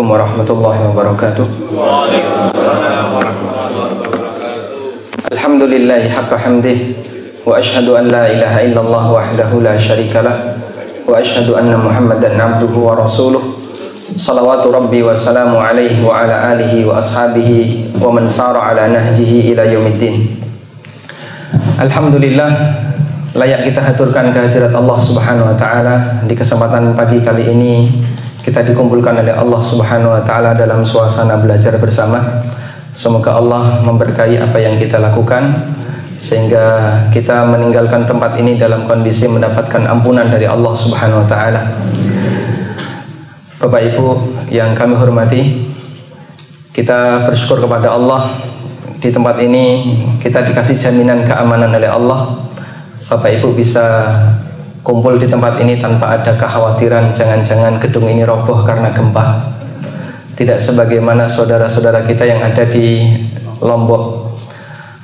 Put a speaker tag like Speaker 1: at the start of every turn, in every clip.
Speaker 1: Assalamualaikum warahmatullahi wabarakatuh. Alhamdulillahi haqqa hamdih wa ashhadu an la ilaha illallah wahdahu la syarikalah wa ashhadu anna Muhammadan abduhu wa rasuluh. Salawatu rabbi wa salamu alaihi wa ala alihi wa ashabihi wa man sara ala nahjihi ila yaumiddin. Alhamdulillah, layak kita haturkan kehadirat Allah Subhanahu wa taala di kesempatan pagi kali ini. Kita dikumpulkan oleh Allah Subhanahu wa taala dalam suasana belajar bersama. Semoga Allah memberkahi apa yang kita lakukan sehingga kita meninggalkan tempat ini dalam kondisi mendapatkan ampunan dari Allah Subhanahu wa taala. Bapak Ibu yang kami hormati, kita bersyukur kepada Allah di tempat ini kita dikasih jaminan keamanan oleh Allah. Bapak Ibu bisa kumpul di tempat ini tanpa ada kekhawatiran jangan-jangan gedung ini roboh karena gempa. Tidak sebagaimana saudara-saudara kita yang ada di Lombok.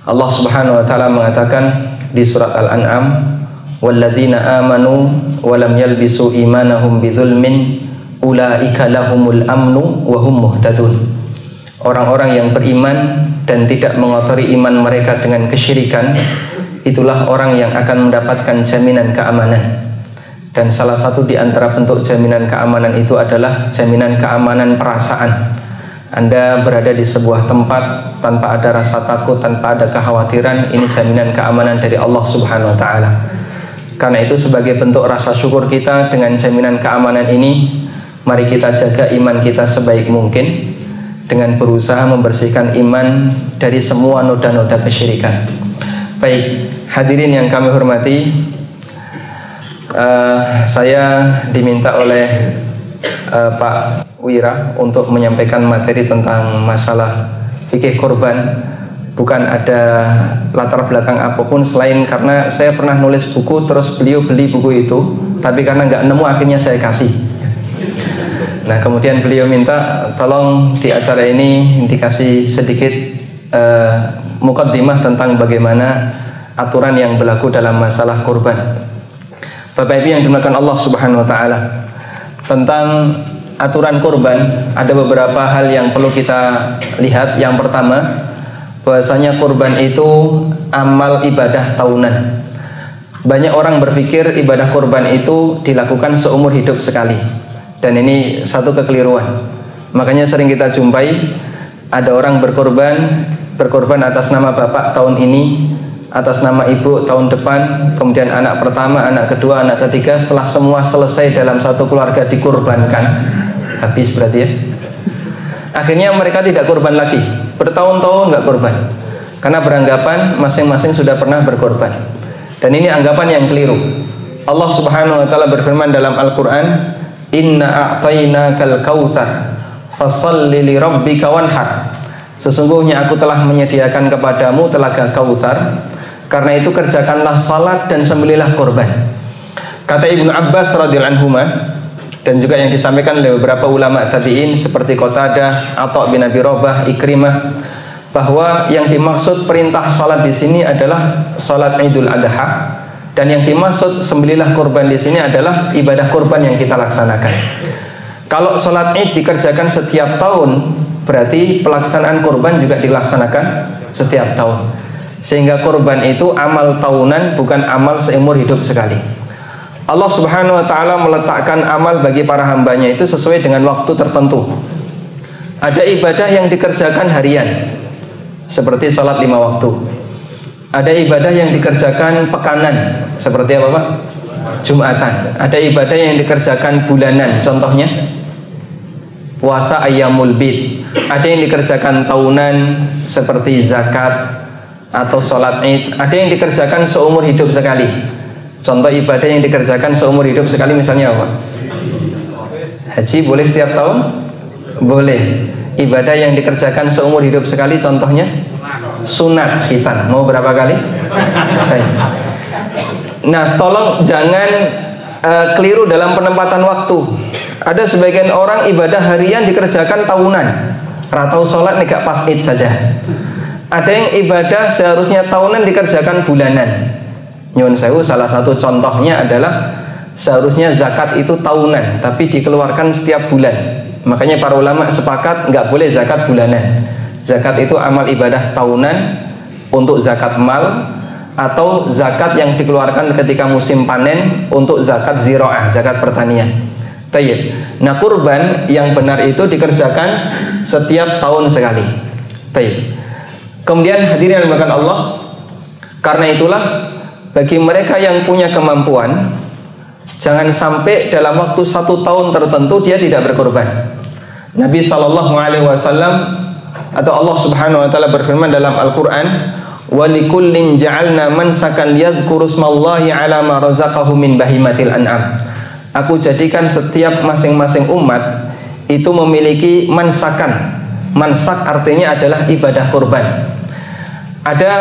Speaker 1: Allah Subhanahu wa taala mengatakan di surat Al-An'am, "Walladzina amanu wa lam yalbisu imanahum bidzulmin ulaika lahumul amnu wa hum muhtadun." Orang-orang yang beriman dan tidak mengotori iman mereka dengan kesyirikan, itulah orang yang akan mendapatkan jaminan keamanan. Dan salah satu di antara bentuk jaminan keamanan itu adalah jaminan keamanan perasaan. Anda berada di sebuah tempat tanpa ada rasa takut, tanpa ada kekhawatiran, ini jaminan keamanan dari Allah Subhanahu wa taala. Karena itu sebagai bentuk rasa syukur kita dengan jaminan keamanan ini, mari kita jaga iman kita sebaik mungkin dengan berusaha membersihkan iman dari semua noda-noda kesyirikan. Baik, hadirin yang kami hormati, saya diminta oleh Pak Wira untuk menyampaikan materi tentang masalah fikih korban. Bukan ada latar belakang apapun selain karena saya pernah nulis buku, terus beliau beli buku itu, tapi karena nggak nemu akhirnya saya kasih. Nah, kemudian beliau minta tolong di acara ini dikasih sedikit mukaddimah tentang bagaimana aturan yang berlaku dalam masalah kurban. Bapak Ibu yang dimuliakan Allah Subhanahu wa taala, tentang aturan kurban ada beberapa hal yang perlu kita lihat. Yang pertama, bahwasanya kurban itu amal ibadah tahunan. Banyak orang berpikir ibadah kurban itu dilakukan seumur hidup sekali, dan ini satu kekeliruan. Makanya sering kita jumpai ada orang berkorban atas nama bapak tahun ini, atas nama ibu tahun depan, kemudian anak pertama, anak kedua, anak ketiga. Setelah semua selesai dalam satu keluarga dikurbankan, habis berarti ya. Akhirnya mereka tidak kurban lagi, bertahun-tahun nggak kurban, karena beranggapan masing-masing sudah pernah berkorban. Dan ini anggapan yang keliru. Allah Subhanahu wa taala berfirman dalam Al-Quran, "Inna a'tainakal kautsar fasholli li rabbika wanhar." Sesungguhnya aku telah menyediakan kepadamu telaga Kautsar, karena itu kerjakanlah salat dan sembelihlah korban. Kata Ibnu Abbas radhiyallahu anhu, dan juga yang disampaikan oleh beberapa ulama tabi'in seperti Qatadah, Atha bin Abi Rabah, Ikrimah, bahwa yang dimaksud perintah salat di sini adalah salat Idul Adha, dan yang dimaksud sembelihlah korban di sini adalah ibadah korban yang kita laksanakan. Kalau salat Id dikerjakan setiap tahun, berarti pelaksanaan korban juga dilaksanakan setiap tahun. Sehingga korban itu amal tahunan, bukan amal seumur hidup sekali. Allah Subhanahu wa taala meletakkan amal bagi para hambanya itu sesuai dengan waktu tertentu. Ada ibadah yang dikerjakan harian, seperti sholat 5 waktu. Ada ibadah yang dikerjakan pekanan, seperti apa Pak? Jumatan. Ada ibadah yang dikerjakan bulanan, contohnya puasa ayyamul bid. Ada yang dikerjakan tahunan seperti zakat atau sholat Id. Ada yang dikerjakan seumur hidup sekali. Contoh ibadah yang dikerjakan seumur hidup sekali misalnya apa? Haji boleh setiap tahun? Boleh. Ibadah yang dikerjakan seumur hidup sekali contohnya sunat khitan. Mau berapa kali? Nah, tolong jangan keliru dalam penempatan waktu. Ada sebagian orang ibadah harian dikerjakan tahunan, atau sholat nih gak pas Id saja. Ada yang ibadah seharusnya tahunan dikerjakan bulanan. Nyuwun sewu, salah satu contohnya adalah seharusnya zakat itu tahunan tapi dikeluarkan setiap bulan. Makanya para ulama sepakat nggak boleh zakat bulanan. Zakat itu amal ibadah tahunan untuk zakat mal, atau zakat yang dikeluarkan ketika musim panen untuk zakat ziraah, zakat pertanian. Tayyib. Nah, kurban yang benar itu dikerjakan setiap tahun sekali. Tayyib. Kemudian hadirin yang dimuliakan Allah, karena itulah bagi mereka yang punya kemampuan, jangan sampai dalam waktu 1 tahun tertentu dia tidak berkorban. Nabi SAW atau Allah Subhanahu wa taala berfirman dalam Al-Qur'an, "Wa likullin ja'alna mansakan liyadhkuru smallahi 'ala ma razaqahum min bahimatil an'am." Aku jadikan setiap masing-masing umat itu memiliki mansakan. Mansak artinya adalah ibadah kurban. Ada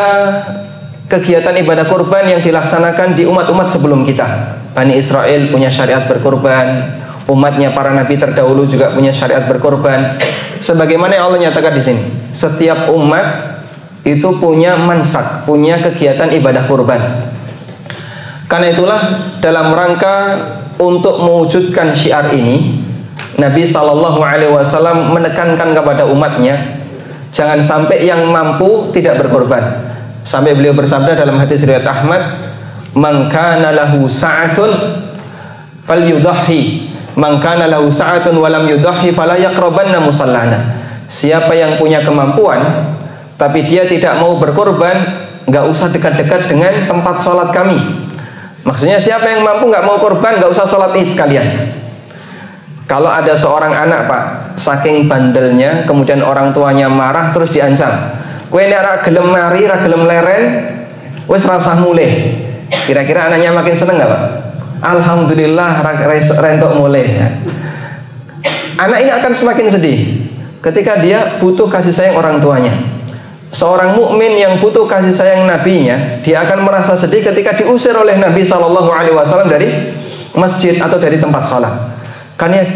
Speaker 1: kegiatan ibadah kurban yang dilaksanakan di umat-umat sebelum kita. Bani Israel punya syariat berkurban, umatnya para nabi terdahulu juga punya syariat berkorban. Sebagaimana yang Allah nyatakan di sini, setiap umat itu punya mansak, punya kegiatan ibadah kurban. Karena itulah dalam rangka untuk mewujudkan syiar ini, Nabi SAW menekankan kepada umatnya, jangan sampai yang mampu tidak berkorban. Sampai beliau bersabda dalam hadis riwayat Ahmad, "Man kana lahu sa'atun falyudahhi." Man kana lahu sa'atun wa lam yudahhi fala yaqrabanna musallana. Siapa yang punya kemampuan tapi dia tidak mau berkorban, enggak usah dekat-dekat dengan tempat sholat kami. Maksudnya siapa yang mampu enggak mau korban, enggak usah sholat Id sekalian. Kalau ada seorang anak, Pak, saking bandelnya, kemudian orang tuanya marah terus diancam, kowe nek ra gelem mari, ra gelem leren, wis ra usah mulih. Kira-kira anaknya makin seneng enggak, Pak? Alhamdulillah rentok mulai ya. Anak ini akan semakin sedih ketika dia butuh kasih sayang orang tuanya. Seorang mukmin yang butuh kasih sayang nabinya, dia akan merasa sedih ketika diusir oleh Nabi SAW dari masjid atau dari tempat sholat. Karena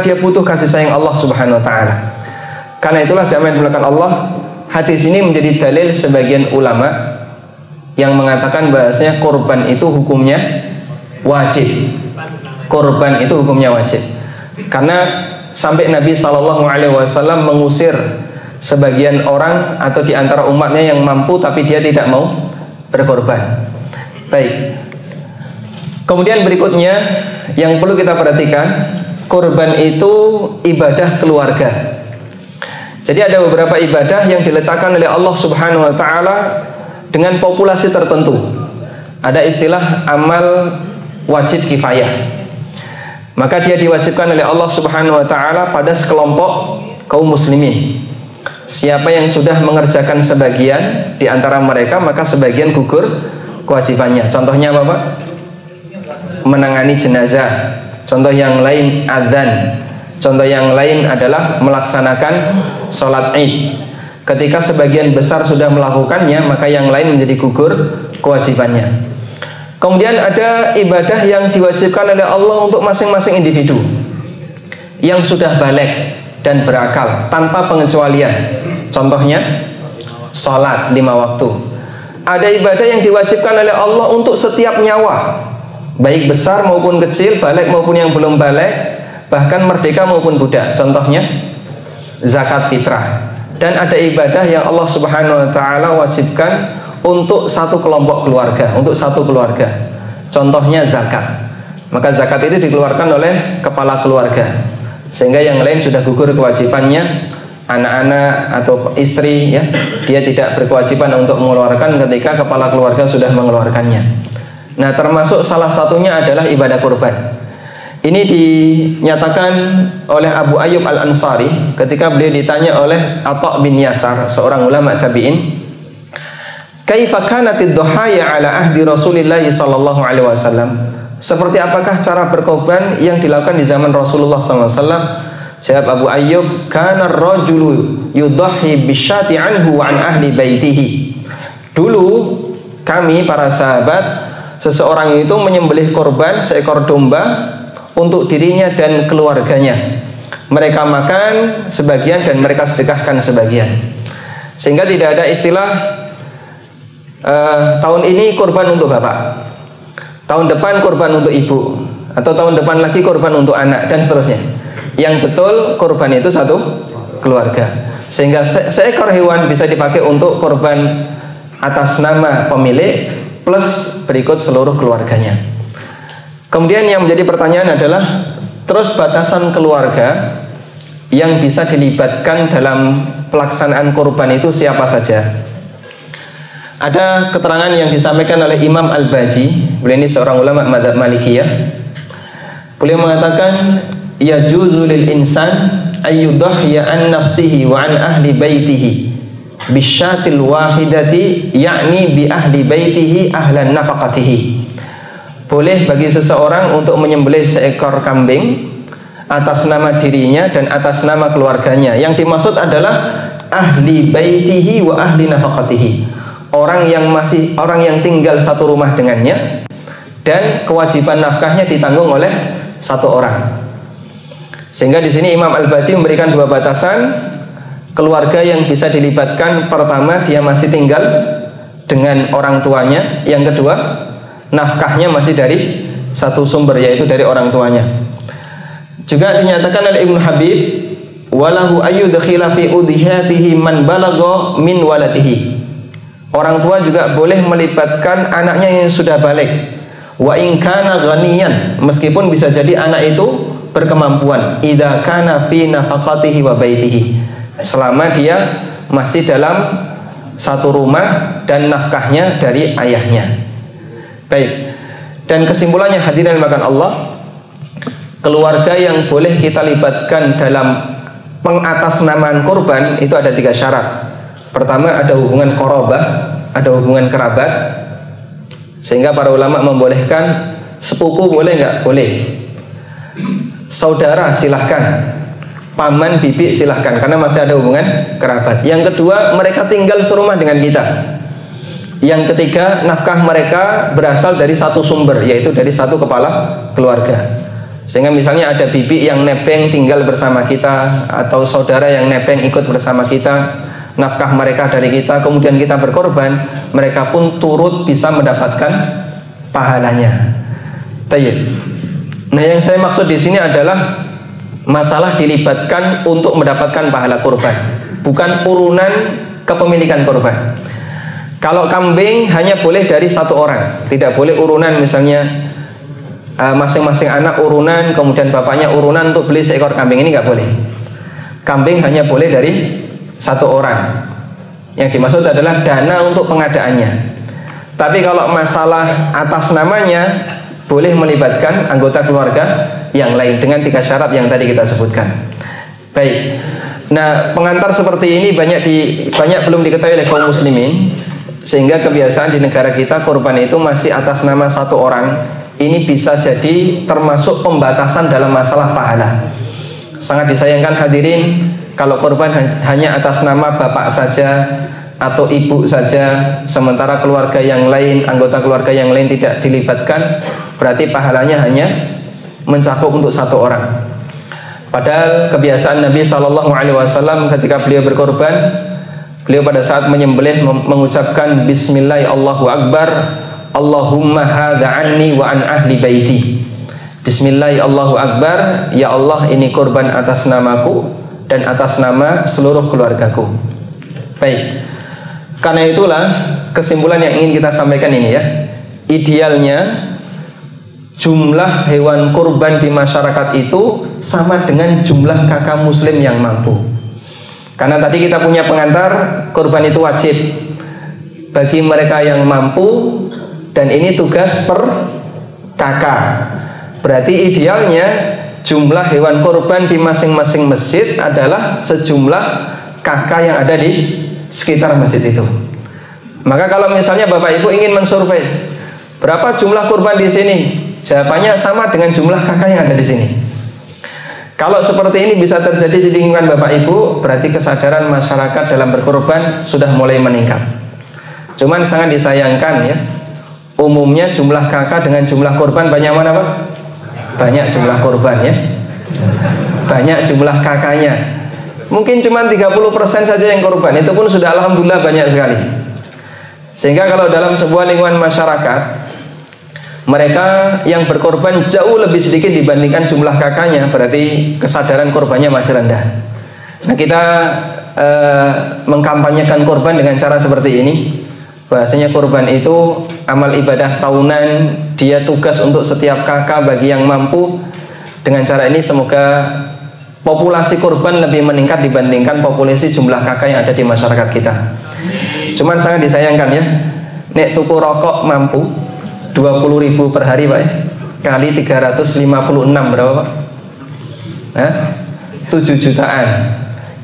Speaker 1: dia butuh kasih sayang Allah Subhanahu Wa Taala. Karena itulah jamaah yang dimuliakan Allah, hadis ini menjadi dalil sebagian ulama yang mengatakan bahasanya korban itu hukumnya wajib. Korban itu hukumnya wajib. Karena sampai Nabi SAW mengusir sebagian orang atau di antara umatnya yang mampu tapi dia tidak mau berkorban. Baik. Kemudian berikutnya yang perlu kita perhatikan, korban itu ibadah keluarga. Jadi ada beberapa ibadah yang diletakkan oleh Allah Subhanahu Wa Taala dengan populasi tertentu. Ada istilah amal wajib kifayah. Maka dia diwajibkan oleh Allah Subhanahu Wa Taala pada sekelompok kaum muslimin. Siapa yang sudah mengerjakan sebagian di antara mereka, maka sebagian gugur kewajibannya. Contohnya apa, Pak? Menangani jenazah. Contoh yang lain adzan. Contoh yang lain adalah melaksanakan sholat Id. Ketika sebagian besar sudah melakukannya, maka yang lain menjadi gugur kewajibannya. Kemudian ada ibadah yang diwajibkan oleh Allah untuk masing-masing individu yang sudah balik dan berakal tanpa pengecualian. Contohnya sholat 5 waktu. Ada ibadah yang diwajibkan oleh Allah untuk setiap nyawa, baik besar maupun kecil, balik maupun yang belum balik, bahkan merdeka maupun budak. Contohnya zakat fitrah. Dan ada ibadah yang Allah Subhanahu Wa Taala wajibkan untuk satu kelompok keluarga, untuk satu keluarga. Contohnya zakat. Maka zakat itu dikeluarkan oleh kepala keluarga, sehingga yang lain sudah gugur kewajibannya. Anak-anak atau istri, ya, dia tidak berkewajiban untuk mengeluarkan ketika kepala keluarga sudah mengeluarkannya. Nah, termasuk salah satunya adalah ibadah kurban. Ini dinyatakan oleh Abu Ayyub Al-Ansari ketika beliau ditanya oleh Atha bin Yasar, seorang ulama tabi'in, "Kaifa kanatid duhaya ala ahdi Rasulillah sallallahu alaihi wasallam?" Seperti apakah cara berkorban yang dilakukan di zaman Rasulullah sallallahu alaihi wasallam? Jawab Abu Ayyub, "Kana ar-rajulu yudahhi bisyati anhu wa an ahli baitihi." Dulu kami para sahabat, seseorang itu menyembelih korban seekor domba untuk dirinya dan keluarganya. Mereka makan sebagian dan mereka sedekahkan sebagian. Sehingga tidak ada istilah tahun ini korban untuk bapak, tahun depan korban untuk ibu, atau tahun depan lagi korban untuk anak, dan seterusnya. Yang betul kurban itu satu keluarga. Sehingga seekor hewan bisa dipakai untuk kurban atas nama pemilik plus berikut seluruh keluarganya. Kemudian yang menjadi pertanyaan adalah, terus batasan keluarga yang bisa dilibatkan dalam pelaksanaan kurban itu siapa saja? Ada keterangan yang disampaikan oleh Imam Al-Baji, beliau ini seorang ulama mazhab Malikiyah. Beliau mengatakan, yajuzu lil insan ayyudhhiya an nafsihi wa an ahli baitihi bisyatil wahidati, yakni bi ahli baitihi ahlan nafaqatihi. Boleh bagi seseorang untuk menyembelih seekor kambing atas nama dirinya dan atas nama keluarganya. Yang dimaksud adalah ahli baitihi wa ahli nafaqatihi, orang yang tinggal satu rumah dengannya dan kewajiban nafkahnya ditanggung oleh satu orang. Sehingga di sini Imam Al-Baji memberikan dua batasan keluarga yang bisa dilibatkan. Pertama, dia masih tinggal dengan orang tuanya. Yang kedua, nafkahnya masih dari satu sumber, yaitu dari orang tuanya. Juga dinyatakan oleh Ibnu Habib, walahu ayyudkhila fi udhiyatihi man balagha min waladihi. Orang tua juga boleh melibatkan anaknya yang sudah balik. Wa in kana ghaniyan, meskipun bisa jadi anak itu berkemampuan. Idza kana fi nafaqatihi wa baitihi, selama dia masih dalam satu rumah dan nafkahnya dari ayahnya. Baik. Dan kesimpulannya hadirin makan Allah, keluarga yang boleh kita libatkan dalam pengatasnamaan kurban itu ada 3 syarat. Pertama, ada hubungan qarabah, ada hubungan kerabat. Sehingga para ulama membolehkan sepupu boleh nggak? Boleh. Saudara silahkan, paman bibi silahkan, karena masih ada hubungan kerabat. Yang kedua, mereka tinggal serumah dengan kita. Yang ketiga, nafkah mereka berasal dari satu sumber, yaitu dari satu kepala keluarga. Sehingga misalnya ada bibi yang nepeng tinggal bersama kita, atau saudara yang nepeng ikut bersama kita, nafkah mereka dari kita, kemudian kita berkorban, mereka pun turut bisa mendapatkan pahalanya. Tayyib. Nah, yang saya maksud di sini adalah masalah dilibatkan untuk mendapatkan pahala kurban, bukan urunan kepemilikan kurban. Kalau kambing hanya boleh dari satu orang, tidak boleh urunan, misalnya masing-masing anak urunan, kemudian bapaknya urunan untuk beli seekor kambing, ini nggak boleh. Kambing hanya boleh dari satu orang. Yang dimaksud adalah dana untuk pengadaannya. Tapi kalau masalah atas namanya, boleh melibatkan anggota keluarga yang lain dengan 3 syarat yang tadi kita sebutkan. Baik. Nah, pengantar seperti ini banyak belum diketahui oleh kaum muslimin, sehingga kebiasaan di negara kita kurban itu masih atas nama satu orang. Ini bisa jadi termasuk pembatasan dalam masalah pahala. Sangat disayangkan hadirin kalau kurban hanya atas nama bapak saja atau ibu saja, sementara keluarga yang lain, anggota keluarga yang lain tidak dilibatkan, berarti pahalanya hanya mencakup untuk satu orang. Padahal kebiasaan Nabi SAW ketika beliau berkorban, beliau pada saat menyembelih mengucapkan Bismillah Allahu Akbar, Allahumma hadha anni wa an ahli baiti. Bismillah Allahu Akbar, ya Allah ini korban atas namaku dan atas nama seluruh keluargaku. Baik. Karena itulah kesimpulan yang ingin kita sampaikan ini ya. Idealnya jumlah hewan kurban di masyarakat itu sama dengan jumlah kakak muslim yang mampu. Karena tadi kita punya pengantar, kurban itu wajib bagi mereka yang mampu, dan ini tugas per kakak. Berarti idealnya jumlah hewan kurban di masing-masing masjid adalah sejumlah kakak yang ada di sekitar masjid itu. Maka kalau misalnya Bapak Ibu ingin mensurvei berapa jumlah kurban di sini, jawabannya sama dengan jumlah kakak yang ada di sini. Kalau seperti ini bisa terjadi di lingkungan Bapak Ibu, berarti kesadaran masyarakat dalam berkurban sudah mulai meningkat. Cuman sangat disayangkan ya, umumnya jumlah kakak dengan jumlah kurban banyak mana Pak? Banyak jumlah kurban ya, banyak jumlah kakaknya. Mungkin cuma 30% saja yang kurban, itu pun sudah alhamdulillah banyak sekali. Sehingga kalau dalam sebuah lingkungan masyarakat Mereka yang berkorban jauh lebih sedikit dibandingkan jumlah kakaknya, berarti kesadaran korbannya masih rendah. Nah, kita mengkampanyekan korban dengan cara seperti ini. Bahasanya korban itu amal ibadah tahunan, dia tugas untuk setiap kakak bagi yang mampu. Dengan cara ini semoga populasi korban lebih meningkat dibandingkan populasi jumlah kakak yang ada di masyarakat kita. Cuman sangat disayangkan ya, nek tuku rokok mampu 20.000 per hari Pak ya, kali 356 berapa Pak? 7 jutaan.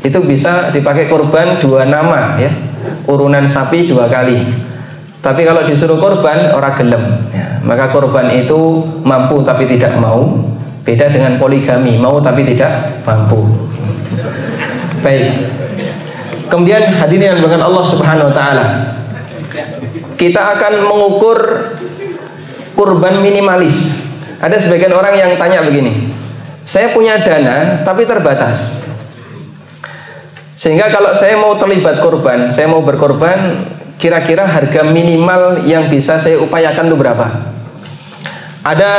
Speaker 1: Itu bisa dipakai korban 2 nama ya, urunan sapi 2 kali. Tapi kalau disuruh korban orang gelem ya, maka korban itu mampu tapi tidak mau. Beda dengan poligami, mau tapi tidak mampu. Baik. Kemudian hadirin yang dimuliakan Allah Subhanahu wa taala, kita akan mengukur kurban minimalis. Ada sebagian orang yang tanya begini, saya punya dana tapi terbatas, sehingga kalau saya mau terlibat korban, saya mau berkorban, kira-kira harga minimal yang bisa saya upayakan itu berapa? Ada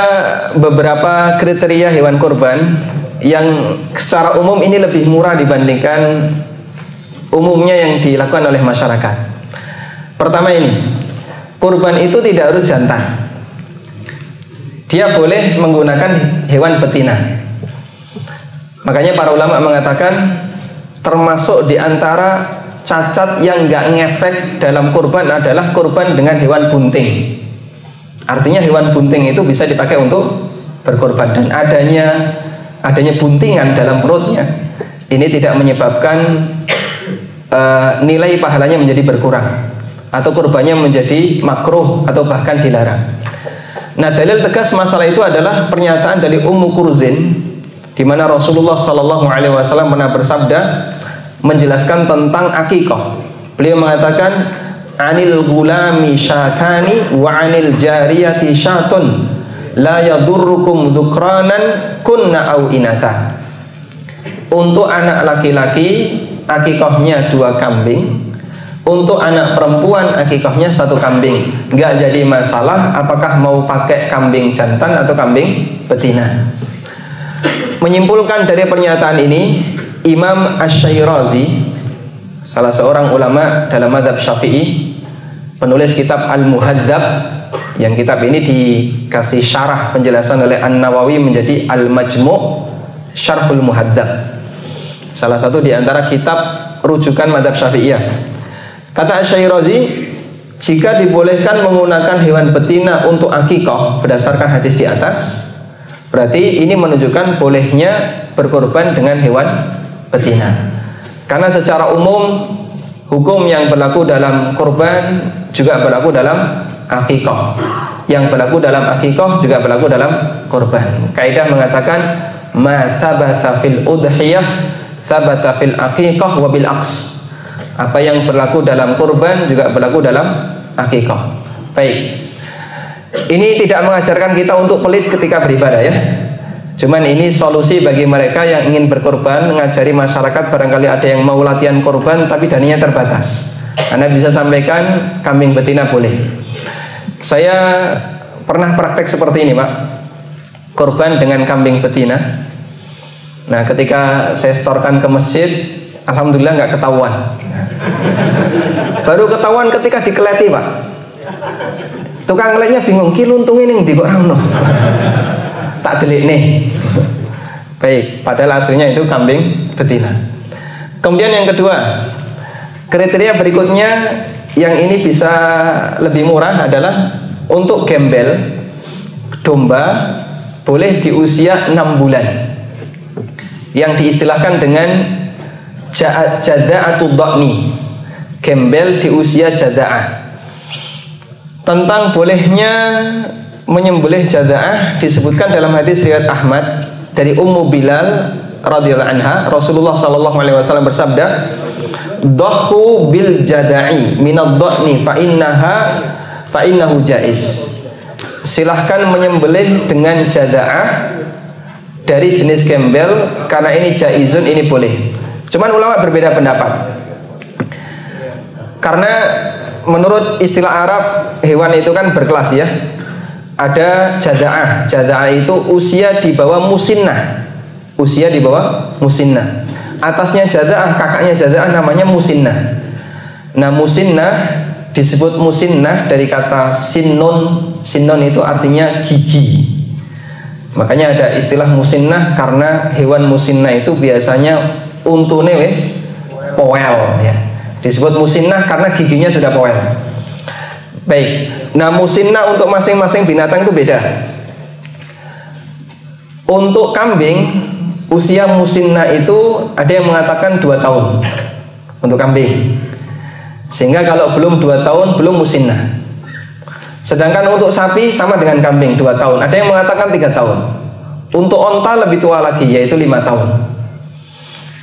Speaker 1: beberapa kriteria hewan korban yang secara umum ini lebih murah dibandingkan umumnya yang dilakukan oleh masyarakat. Pertama ini, kurban itu tidak harus jantan. Dia boleh menggunakan hewan betina. Makanya para ulama mengatakan termasuk di antara cacat yang nggak ngefek dalam kurban adalah kurban dengan hewan bunting. Artinya hewan bunting itu bisa dipakai untuk berkorban, dan adanya buntingan dalam perutnya ini tidak menyebabkan nilai pahalanya menjadi berkurang atau kurbannya menjadi makruh atau bahkan dilarang. Nah, dalil tegas masalah itu adalah pernyataan dari Ummu Kurzin, di mana Rasulullah Sallallahu Alaihi Wasallam pernah bersabda menjelaskan tentang akikah. Beliau mengatakan, anil gulami syatani wa anil jariyati syatun la yadurrukum dhukranan kunna au inatha. Untuk anak laki-laki akikahnya 2 kambing, untuk anak perempuan akikahnya 1 kambing. Nggak jadi masalah apakah mau pakai kambing jantan atau kambing betina. Menyimpulkan dari pernyataan ini, Imam Asy-Syairazi, salah seorang ulama dalam mazhab Syafi'i, penulis kitab Al-Muhadzab, yang kitab ini dikasih syarah penjelasan oleh An-Nawawi menjadi Al-Majmu' Syarhul Muhadzab, salah satu di antara kitab rujukan mazhab Syafi'iyah. Kata Asy-Syairazi, jika dibolehkan menggunakan hewan betina untuk akikah berdasarkan hadis di atas, berarti ini menunjukkan bolehnya berkorban dengan hewan betina. Karena secara umum hukum yang berlaku dalam kurban juga berlaku dalam akikah. Yang berlaku dalam akikah juga berlaku dalam kurban. Kaidah mengatakan ma thabata fil udhiyah thabata fil akikah wa bil aks. Apa yang berlaku dalam kurban juga berlaku dalam akikah. Baik. Ini tidak mengajarkan kita untuk pelit ketika beribadah ya. Cuman ini solusi bagi mereka yang ingin berkorban, mengajari masyarakat barangkali ada yang mau latihan korban tapi dananya terbatas. Anda bisa sampaikan kambing betina boleh. Saya pernah praktek seperti ini Pak, korban dengan kambing betina. Nah, ketika saya setorkan ke masjid, alhamdulillah nggak ketahuan. Baru ketahuan ketika dikeleti Pak. Tukang ngeletnya bingung, ki luntungin yang di kok ramno. Tak delik nih. Baik, padahal aslinya itu kambing betina. Kemudian yang kedua, kriteria berikutnya yang ini bisa lebih murah adalah untuk gembel domba boleh di usia 6 bulan, yang diistilahkan dengan jadza'atud dha'ni, gembel di usia jadza'ah. Tentang bolehnya menyembelih jadza'ah disebutkan dalam hadis riwayat Ahmad dari Ummu Bilal radhiyallahu anha. Rasulullah sallallahu alaihi wasallam bersabda, "Dhahu bil jada'i minad dha'ni fa innahu jaiz." Silahkan menyembelih dengan jadza'ah dari jenis gembel karena ini jaizun, ini boleh. Cuman ulama berbeda pendapat. Karena menurut istilah Arab hewan itu kan berkelas ya. ada jada'ah. Jada'ah itu usia di bawah musinnah. Usia di bawah musinnah. Atasnya jada'ah, kakaknya jada'ah namanya musinnah. Nah, musinnah disebut musinnah dari kata sinnon. Sinnon itu artinya gigi. Makanya ada istilah musinnah karena hewan musinnah itu biasanya untune wis poel ya. Disebut musinnah karena giginya sudah poel. Baik. Nah, musinnah untuk masing-masing binatang itu beda. Untuk kambing, usia musinnah itu ada yang mengatakan 2 tahun untuk kambing. Sehingga kalau belum 2 tahun belum musinnah. Sedangkan untuk sapi sama dengan kambing 2 tahun. Ada yang mengatakan 3 tahun. Untuk onta lebih tua lagi, yaitu 5 tahun.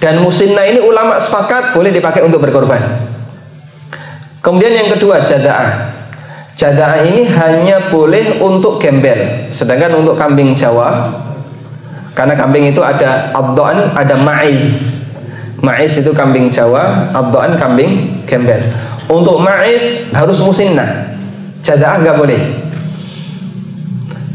Speaker 1: Dan musinnah ini ulama sepakat boleh dipakai untuk berkorban. Kemudian yang kedua, jada'ah. Jada'ah ini hanya boleh untuk gembel. Sedangkan untuk kambing Jawa, karena kambing itu ada abdoan, ada ma'iz. Ma'iz itu kambing Jawa, abdoan kambing gembel. Untuk ma'iz harus musinnah. Jada'ah nggak boleh.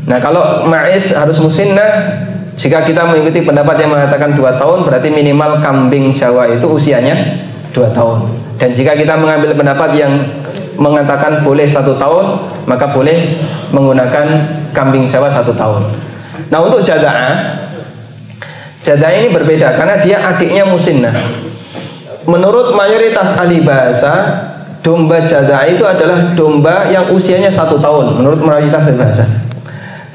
Speaker 1: Nah, kalau ma'iz harus musinnah, jika kita mengikuti pendapat yang mengatakan 2 tahun, berarti minimal kambing Jawa itu usianya 2 tahun. Dan jika kita mengambil pendapat yang mengatakan boleh 1 tahun, maka boleh menggunakan kambing Jawa 1 tahun. Nah, untuk jada'ah, jada'ah ini berbeda karena dia adiknya musinnah. Menurut mayoritas ahli bahasa, domba jada'ah itu adalah domba yang usianya 1 tahun menurut mayoritas ahli bahasa.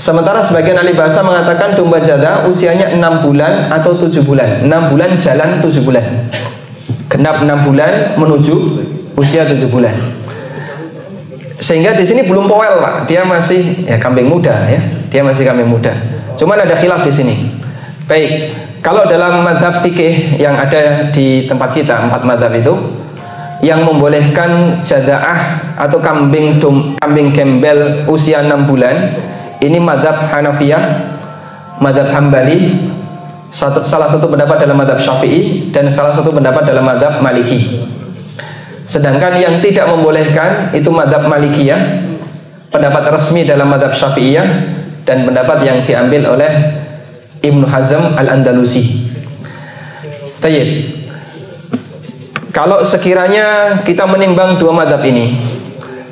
Speaker 1: Sementara sebagian ahli bahasa mengatakan domba jada'ah usianya 6 bulan atau 7 bulan. 6 bulan jalan 7 bulan. Genap 6 bulan menuju usia 7 bulan. Sehingga di sini belum poel, Pak. Dia masih ya kambing muda ya. Dia masih kambing muda. Cuman ada khilaf di sini. Baik, kalau dalam mazhab fikih yang ada di tempat kita, 4 mazhab itu, yang membolehkan jada'ah atau kambing gembel usia 6 bulan, ini mazhab Hanafiyah, mazhab Hambali, salah satu pendapat dalam mazhab Syafi'i, dan salah satu pendapat dalam mazhab Maliki. Sedangkan yang tidak membolehkan itu mazhab Malikiyah, pendapat resmi dalam mazhab Syafi'iyah, dan pendapat yang diambil oleh Ibnu Hazm Al-Andalusi. Tayyib. Kalau sekiranya kita menimbang 2 mazhab ini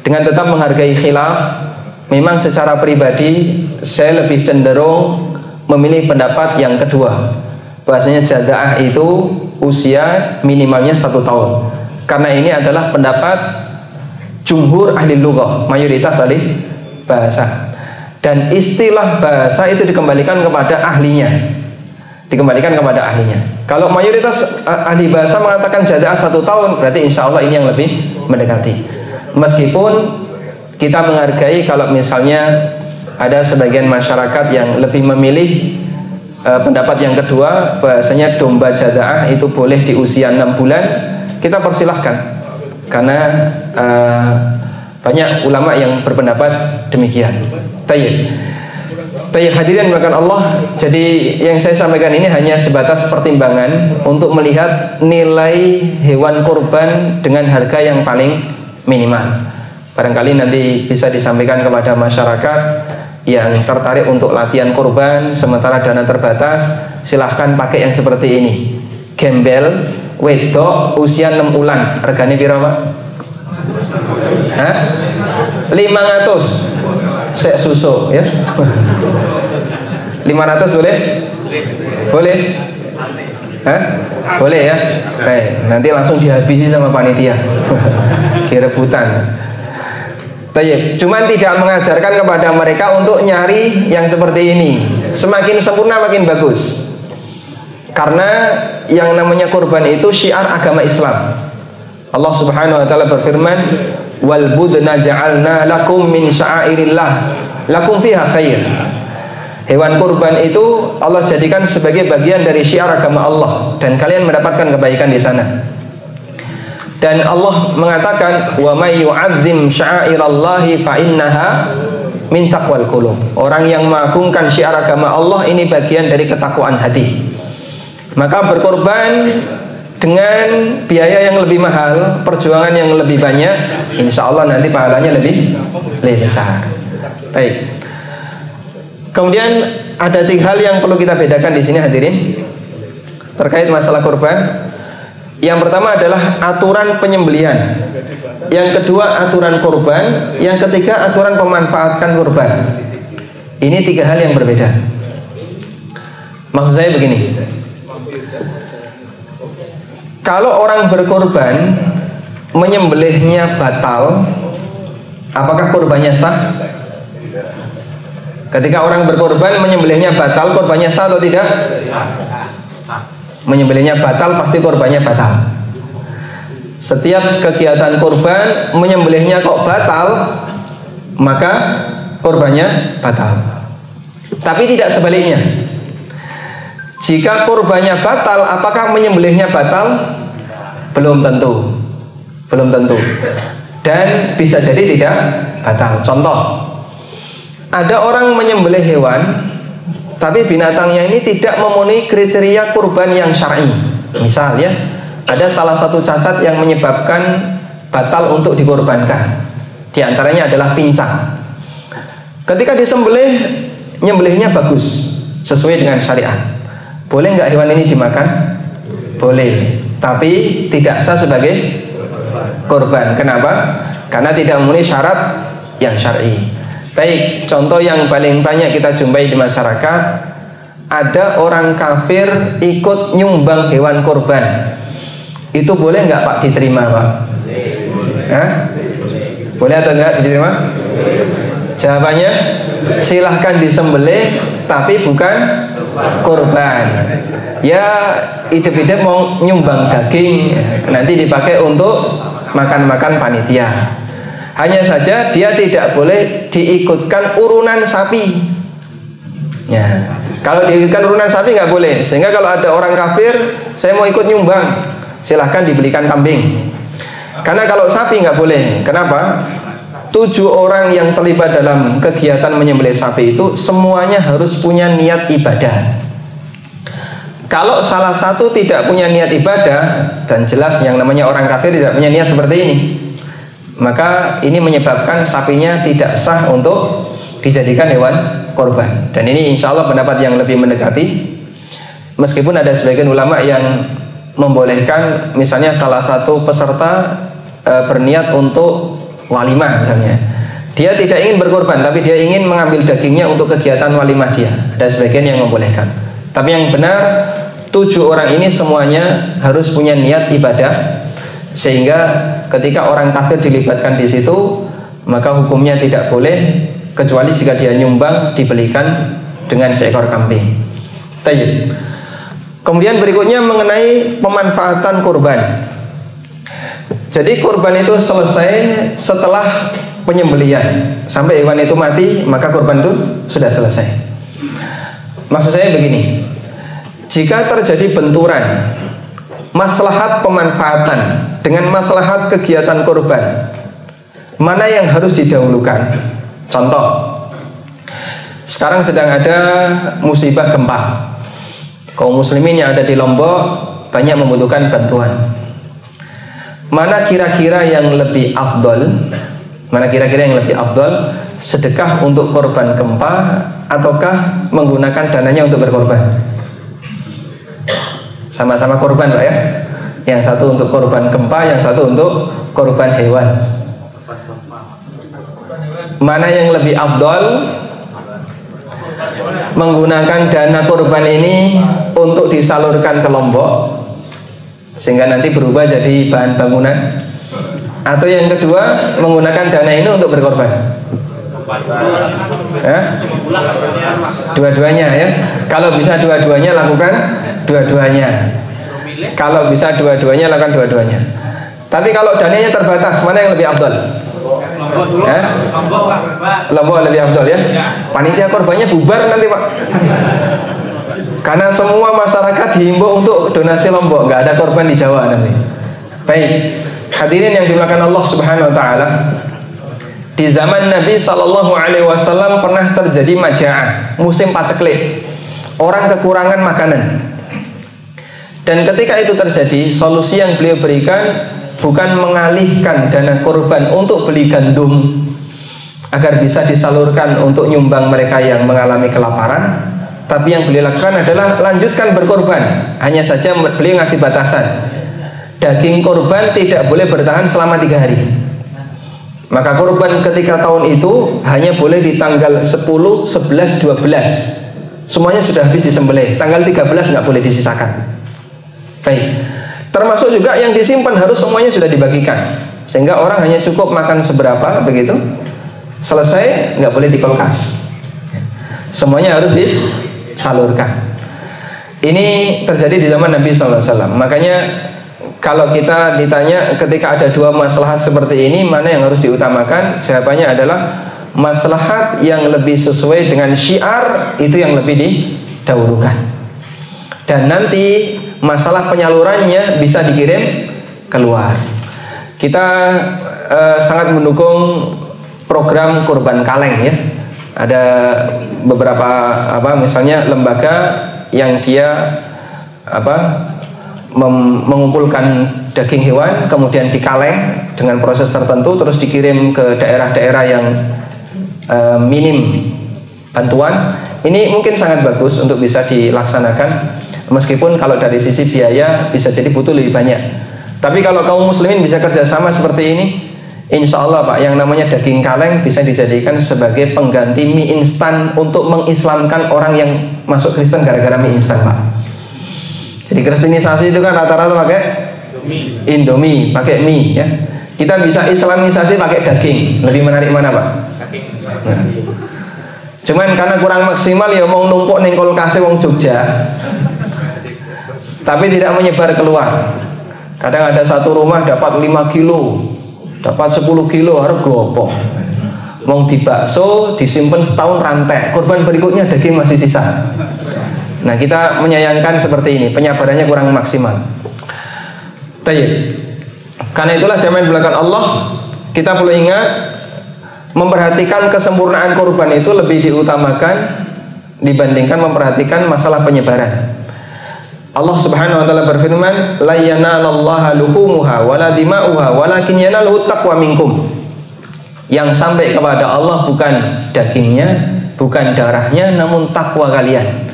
Speaker 1: dengan tetap menghargai khilaf, memang secara pribadi saya lebih cenderung memilih pendapat yang kedua, bahwasanya jada'ah itu usia minimalnya 1 tahun. Karena ini adalah pendapat jumhur ahli lughah, mayoritas ahli bahasa. Dan istilah bahasa itu dikembalikan kepada ahlinya. Dikembalikan kepada ahlinya. Kalau mayoritas ahli bahasa mengatakan jada'ah 1 tahun, berarti insya Allah ini yang lebih mendekati. Meskipun kita menghargai kalau misalnya ada sebagian masyarakat yang lebih memilih pendapat yang kedua, bahasanya domba jada'ah itu boleh di usia 6 bulan, kita persilahkan. Karena banyak ulama yang berpendapat demikian. Tayyib hadirin dimuliakan Allah. Jadi yang saya sampaikan ini hanya sebatas pertimbangan untuk melihat nilai hewan kurban dengan harga yang paling minimal. Barangkali nanti bisa disampaikan kepada masyarakat yang tertarik untuk latihan kurban sementara dana terbatas, silahkan pakai yang seperti ini. Gembel wedok usia 6 bulan, regane pira, Pak? Hah? 500 sek susu ya. 500 boleh? Boleh? Hah? Boleh ya? Baik, nanti langsung dihabisi sama panitia. Direbutan. Tayyib. Cuman tidak mengajarkan kepada mereka untuk nyari yang seperti ini. Semakin sempurna makin bagus. Karena yang namanya kurban itu syiar agama Islam. Allah Subhanahu wa taala berfirman, "Wal budna ja'alna lakum min sya'airillah, lakum fiha khair." Hewan kurban itu Allah jadikan sebagai bagian dari syiar agama Allah dan kalian mendapatkan kebaikan di sana. Dan Allah mengatakan, "Wa may yu'azzim sya'airallahi fa innaha min taqwal qulub." Orang yang mengagungkan syiar agama Allah ini bagian dari ketakwaan hati. Maka berkorban dengan biaya yang lebih mahal, perjuangan yang lebih banyak, insya Allah nanti pahalanya lebih besar. Baik. Kemudian ada 3 hal yang perlu kita bedakan di sini hadirin terkait masalah kurban. Yang pertama adalah aturan penyembelihan, yang kedua aturan kurban, yang ketiga aturan pemanfaatan kurban. Ini 3 hal yang berbeda. Maksud saya begini, kalau orang berkorban menyembelihnya batal, apakah kurbannya sah? Ketika orang berkorban menyembelihnya batal, kurbannya sah atau tidak? Menyembelihnya batal, pasti kurbannya batal. Setiap kegiatan kurban menyembelihnya kok batal, maka kurbannya batal. Tapi tidak sebaliknya. Jika kurbannya batal, apakah menyembelihnya batal? Belum tentu. Belum tentu. Dan bisa jadi tidak batal. Contoh, ada orang menyembelih hewan, tapi binatangnya ini tidak memenuhi kriteria kurban yang syar'i. Misal ya, ada salah satu cacat yang menyebabkan batal untuk dikorbankan. Di antaranya adalah pincang. Ketika disembelih, nyembelihnya bagus, sesuai dengan syariat. Boleh nggak hewan ini dimakan? Boleh, tapi tidak sah sebagai korban. Kenapa? Karena tidak memenuhi syarat yang syar'i. Baik, contoh yang paling banyak kita jumpai di masyarakat, ada orang kafir ikut nyumbang hewan korban. Itu boleh nggak Pak diterima Pak? Hah? Boleh atau enggak diterima? Jawabannya, silahkan disembelih, tapi bukan korban. Ya hidup-hidup mau nyumbang daging, nanti dipakai untuk makan-makan panitia. Hanya saja dia tidak boleh diikutkan urunan sapi. Ya, kalau diikutkan urunan sapi nggak boleh. Sehingga kalau ada orang kafir, saya mau ikut nyumbang, silahkan dibelikan kambing. Karena kalau sapi nggak boleh. Kenapa? 7 orang yang terlibat dalam kegiatan menyembelih sapi itu semuanya harus punya niat ibadah. Kalau salah satu tidak punya niat ibadah, dan jelas yang namanya orang kafir tidak punya niat seperti ini, maka ini menyebabkan sapinya tidak sah untuk dijadikan hewan korban. Dan ini insya Allah pendapat yang lebih mendekati, meskipun ada sebagian ulama yang membolehkan. Misalnya salah satu peserta berniat untuk walimah misalnya, dia tidak ingin berkorban, tapi dia ingin mengambil dagingnya untuk kegiatan walimah dia. Ada sebagian yang membolehkan. Tapi yang benar, 7 orang ini semuanya harus punya niat ibadah, sehingga ketika orang kafir dilibatkan di situ, maka hukumnya tidak boleh kecuali jika dia nyumbang dibelikan dengan seekor kambing. Tayyib. Kemudian berikutnya mengenai pemanfaatan kurban. Jadi kurban itu selesai setelah penyembelihan, sampai hewan itu mati, maka kurban itu sudah selesai. Maksud saya begini, jika terjadi benturan maslahat pemanfaatan dengan maslahat kegiatan kurban, mana yang harus didahulukan? Contoh, sekarang sedang ada musibah gempa. Kaum muslimin yang ada di Lombok banyak membutuhkan bantuan. Mana kira-kira yang lebih afdol? Mana kira-kira yang lebih afdol? Sedekah untuk korban gempa ataukah menggunakan dananya untuk berkorban? Sama-sama korban Pak ya. Yang satu untuk korban gempa, yang satu untuk korban hewan. Mana yang lebih afdol? Menggunakan dana korban ini untuk disalurkan ke Lombok sehingga nanti berubah jadi bahan bangunan, atau yang kedua menggunakan dana ini untuk berkorban? Dua-duanya ya. Kalau bisa dua-duanya lakukan dua-duanya. Kalau bisa dua-duanya lakukan dua-duanya. Tapi kalau dananya terbatas, mana yang lebih afdal? Lombok lebih afdal ya. Panitia korbannya bubar nanti Pak. Karena semua masyarakat dihimbau untuk donasi Lombok, nggak ada korban di Jawa nanti. Baik, hadirin yang dimuliakan Allah Subhanahu Wa Taala. Di zaman Nabi Sallallahu Alaihi Wasallam pernah terjadi maja'ah, musim paceklik, orang kekurangan makanan. Dan ketika itu terjadi, solusi yang beliau berikan bukan mengalihkan dana korban untuk beli gandum agar bisa disalurkan untuk nyumbang mereka yang mengalami kelaparan. Tapi yang beliau lakukan adalah lanjutkan berkorban. Hanya saja beliau ngasih batasan, daging korban tidak boleh bertahan selama 3 hari. Maka korban ketika tahun itu hanya boleh di tanggal 10, 11, 12. Semuanya sudah habis disembelih. Tanggal 13 nggak boleh disisakan. Baik. Termasuk juga yang disimpan harus semuanya sudah dibagikan, sehingga orang hanya cukup makan seberapa begitu. Selesai, nggak boleh di kulkas. Semuanya harus disalurkan. Ini terjadi di zaman Nabi SAW. Makanya kalau kita ditanya ketika ada 2 maslahat seperti ini, mana yang harus diutamakan? Jawabannya adalah maslahat yang lebih sesuai dengan syiar, itu yang lebih didahulukan. Dan nanti masalah penyalurannya bisa dikirim keluar. Kita sangat mendukung program kurban kaleng ya. Ada beberapa misalnya lembaga yang dia mengumpulkan daging hewan kemudian dikaleng dengan proses tertentu terus dikirim ke daerah-daerah yang minim bantuan. Ini mungkin sangat bagus untuk bisa dilaksanakan, meskipun kalau dari sisi biaya bisa jadi butuh lebih banyak. Tapi kalau kaum muslimin bisa kerjasama seperti ini, insya Allah Pak, yang namanya daging kaleng bisa dijadikan sebagai pengganti mie instan untuk mengislamkan orang yang masuk Kristen gara-gara mie instan Pak. Jadi kristenisasi itu kan rata-rata pakai Indomie, pakai mie ya. Kita bisa islamisasi pakai daging. Lebih menarik mana Pak? Nah. Cuman karena kurang maksimal ya mau numpuk ning kulkase wong Jogja, tapi tidak menyebar keluar. Kadang ada satu rumah dapat 5 kilo, dapat 10 kilo, harus gopo. Mau dibakso disimpan setahun rantai, korban berikutnya daging masih sisa. Nah kita menyayangkan seperti ini, penyabarannya kurang maksimal. Tayyib. Karena itulah jamaah belakang Allah, kita perlu ingat memperhatikan kesempurnaan korban itu lebih diutamakan dibandingkan memperhatikan masalah penyebaran. Allah Subhanahu wa taala berfirman, "La yanalallaha luhumuha wala dima'uha walakin yanaluhu taqwa minkum." Yang sampai kepada Allah bukan dagingnya, bukan darahnya, namun takwa kalian.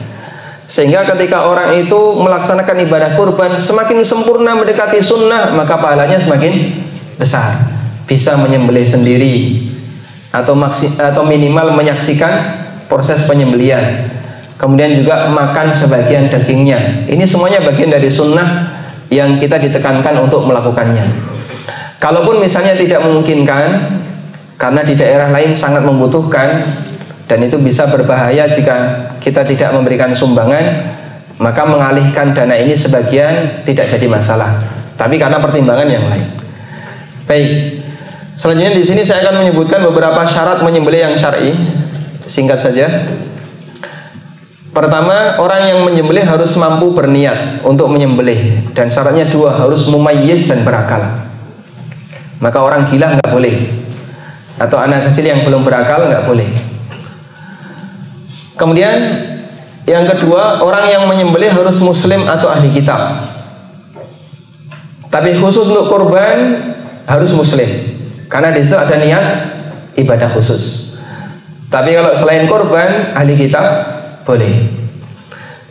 Speaker 1: Sehingga ketika orang itu melaksanakan ibadah kurban semakin sempurna mendekati sunnah, maka pahalanya semakin besar. Bisa menyembelih sendiri atau minimal menyaksikan proses penyembelihan. Kemudian juga makan sebagian dagingnya. Ini semuanya bagian dari sunnah yang kita ditekankan untuk melakukannya. Kalaupun misalnya tidak memungkinkan, karena di daerah lain sangat membutuhkan dan itu bisa berbahaya jika kita tidak memberikan sumbangan, maka mengalihkan dana ini sebagian tidak jadi masalah. Tapi karena pertimbangan yang lain. Baik. Selanjutnya di sini saya akan menyebutkan beberapa syarat menyembelih yang syar'i. Singkat saja. Pertama, orang yang menyembelih harus mampu berniat untuk menyembelih, dan syaratnya 2, harus mumayyiz dan berakal. Maka orang gila nggak boleh, atau anak kecil yang belum berakal nggak boleh. Kemudian yang kedua, orang yang menyembelih harus muslim atau ahli kitab. Tapi khusus untuk kurban harus muslim, karena di situ ada niat ibadah khusus. Tapi kalau selain kurban ahli kitab boleh.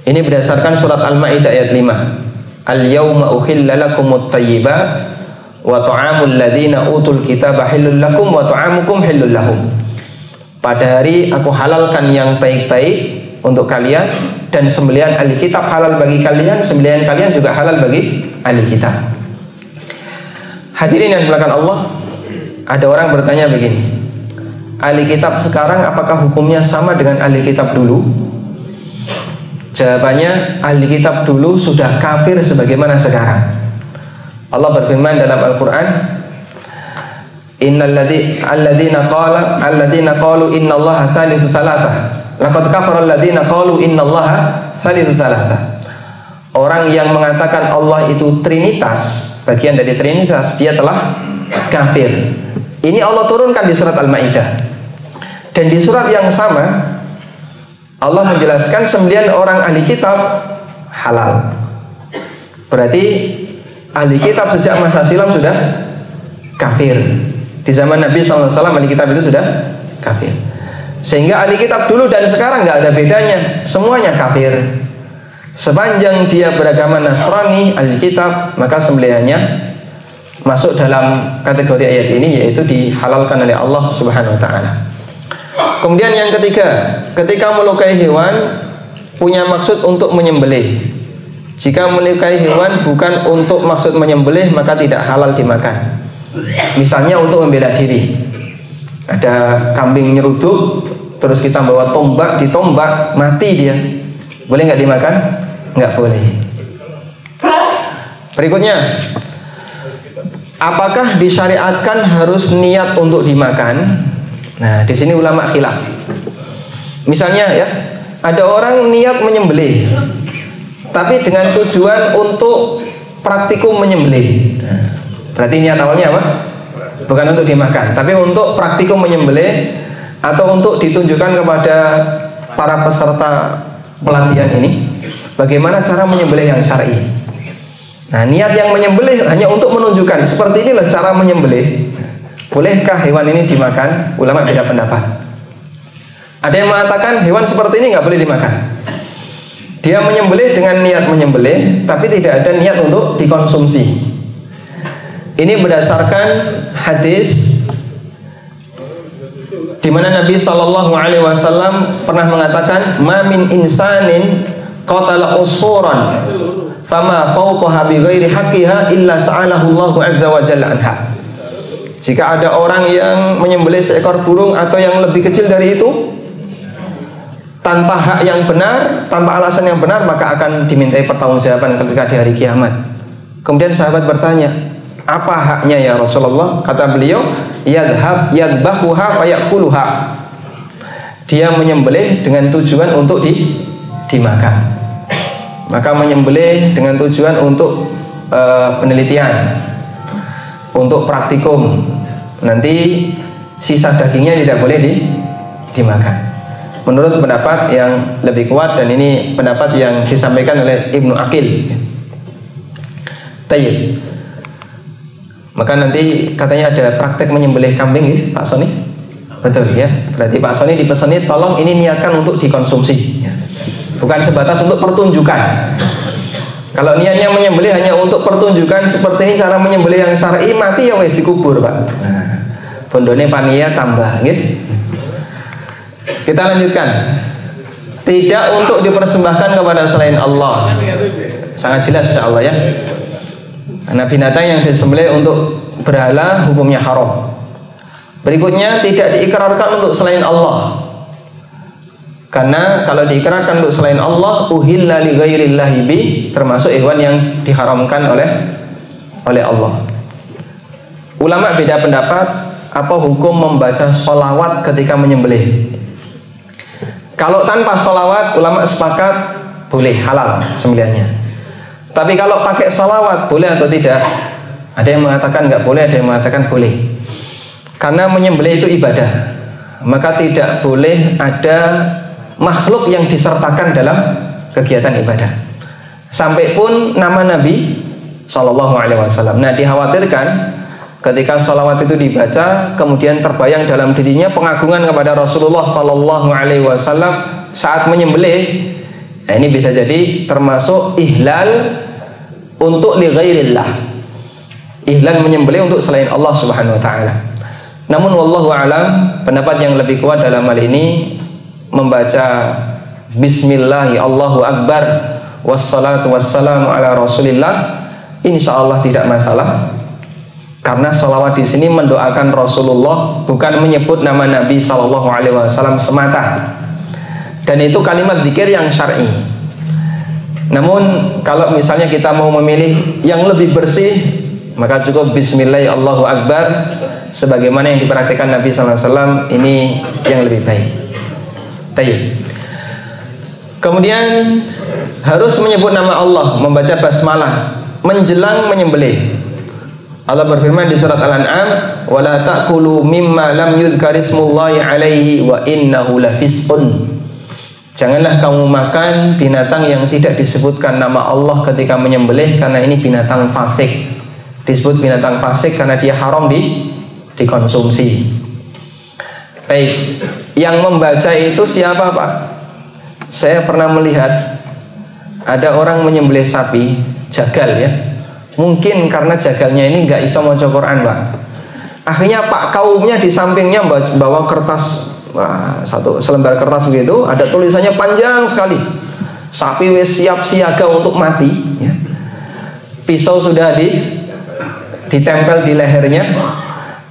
Speaker 1: Ini berdasarkan surat Al-Maidah ayat 5. Al-yawma uhilla lakumut thayyibat wa ta'amul ladzina utul kitaba halal lakum wa ta'amukum halal lahum. Pada hari aku halalkan yang baik-baik untuk kalian, dan sembelihan ahli kitab halal bagi kalian, sembelihan kalian juga halal bagi ahli kitab. Hadirin yang dimuliakan Allah, ada orang bertanya begini, ahli kitab sekarang apakah hukumnya sama dengan ahli kitab dulu? Jawabannya, ahli kitab dulu sudah kafir sebagaimana sekarang. Allah berfirman dalam Al-Quran, alladzina qalu innallaha thalithu thalathah laqad kafara alladzina qalu innallaha thalithu thalathah. Orang yang mengatakan Allah itu trinitas, bagian dari trinitas, dia telah kafir. Ini Allah turunkan di surat Al-Maidah. Dan di surat yang sama Allah menjelaskan sembelihan orang ahli kitab halal. Berarti ahli kitab sejak masa silam sudah kafir. Di zaman Nabi SAW ahli kitab itu sudah kafir. Sehingga ahli kitab dulu dan sekarang nggak ada bedanya, semuanya kafir. Sepanjang dia beragama Nasrani, ahli kitab, maka sembelihannya masuk dalam kategori ayat ini, yaitu dihalalkan oleh Allah Subhanahu wa taala. Kemudian yang ketiga, ketika melukai hewan punya maksud untuk menyembelih. Jika melukai hewan bukan untuk maksud menyembelih, maka tidak halal dimakan. Misalnya untuk membela diri, ada kambing nyeruduk, terus kita bawa tombak, ditombak, mati dia, boleh nggak dimakan? Nggak boleh. Berikutnya, apakah disyariatkan harus niat untuk dimakan? Nah, di sini ulama khilaf. Misalnya ya, ada orang niat menyembelih, tapi dengan tujuan untuk praktikum menyembelih. Berarti niat awalnya apa? Bukan untuk dimakan, tapi untuk praktikum menyembelih, atau untuk ditunjukkan kepada para peserta pelatihan ini bagaimana cara menyembelih yang syar'i. Nah, niat yang menyembelih hanya untuk menunjukkan seperti inilah cara menyembelih. Bolehkah hewan ini dimakan? Ulama beda pendapat. Ada yang mengatakan hewan seperti ini nggak boleh dimakan. Dia menyembelih dengan niat menyembelih, tapi tidak ada niat untuk dikonsumsi. Ini berdasarkan hadis di mana Nabi Shallallahu Alaihi Wasallam pernah mengatakan, "Ma min insanin qatala usfuran, fama fawqaha bi ghairi haqqiha illa sa'alahu Allahu azza wa jalla anha." Jika ada orang yang menyembelih seekor burung atau yang lebih kecil dari itu tanpa hak yang benar, tanpa alasan yang benar, maka akan dimintai pertanggungjawaban ketika di hari kiamat. Kemudian sahabat bertanya, apa haknya ya Rasulullah? Kata beliau, yadbahuha fayakuluha. Dia menyembelih dengan tujuan untuk dimakan. Maka menyembelih dengan tujuan untuk penelitian, untuk praktikum. Nanti sisa dagingnya tidak boleh dimakan. Menurut pendapat yang lebih kuat, dan ini pendapat yang disampaikan oleh Ibnu Aqil. Tayyib. Maka nanti katanya ada praktek menyembelih kambing ya, Pak Soni? Betul ya. Berarti Pak Soni dipesani tolong ini niatkan untuk dikonsumsi, bukan sebatas untuk pertunjukan. Kalau niatnya menyembelih hanya untuk pertunjukan seperti ini cara menyembelih yang syar'i, mati ya wis dikubur, Pak. Bondone panitia tambah gitu. Kita lanjutkan. Tidak untuk dipersembahkan kepada selain Allah. Sangat jelas insyaallah ya. Karena binatang yang disembelih untuk berhala hukumnya haram. Berikutnya, tidak diikrarkan untuk selain Allah. Karena kalau diikrarkan untuk selain Allah, uhilla li ghairillahi bi, termasuk hewan yang diharamkan oleh Allah. Ulama beda pendapat apa hukum membaca sholawat ketika menyembelih. Kalau tanpa sholawat, ulama sepakat boleh, halal sembelihannya. Tapi kalau pakai sholawat, boleh atau tidak? Ada yang mengatakan nggak boleh, ada yang mengatakan boleh. Karena menyembelih itu ibadah, maka tidak boleh ada makhluk yang disertakan dalam kegiatan ibadah. Sampai pun nama Nabi Sallallahu Alaihi Wasallam. Nah, dikhawatirkan ketika sholawat itu dibaca, kemudian terbayang dalam dirinya pengagungan kepada Rasulullah Sallallahu Alaihi Wasallam saat menyembelih. Nah, ini bisa jadi termasuk ihlal untuk li ghairillah, ihlal menyembelih untuk selain Allah Subhanahu Wa Taala. Namun wallahu alam, pendapat yang lebih kuat dalam hal ini membaca Bismillahi Allahu Akbar wassalatu wassalamu ala Rasulillah, insyaallah tidak masalah. Karena sholawat di sini mendoakan Rasulullah, bukan menyebut nama Nabi Sallallahu Alaihi Wasallam semata. Dan itu kalimat zikir yang syar'i. Namun kalau misalnya kita mau memilih yang lebih bersih, maka cukup Bismillahi Allahu Akbar, sebagaimana yang dipraktikkan Nabi Sallallahu Alaihi Wasallam. Ini yang lebih baik. Tayyib. Kemudian harus menyebut nama Allah, membaca basmalah menjelang menyembelih. Allah berfirman di surat Al-An'am, "Wala ta'kulu mimma lam yuzkarismullahi alaihi wa innahu lafisqun." Janganlah kamu makan binatang yang tidak disebutkan nama Allah ketika menyembelih, karena ini binatang fasik. Disebut binatang fasik karena dia haram dikonsumsi. Baik, yang membaca itu siapa Pak? Saya pernah melihat ada orang menyembelih sapi jagal ya. Mungkin karena jagalnya ini nggak iso maca Quran Pak. Akhirnya Pak kaumnya di sampingnya bawa kertas, satu selembar kertas begitu, ada tulisannya panjang sekali. Sapi wis siap siaga untuk mati ya. Pisau sudah ditempel di lehernya.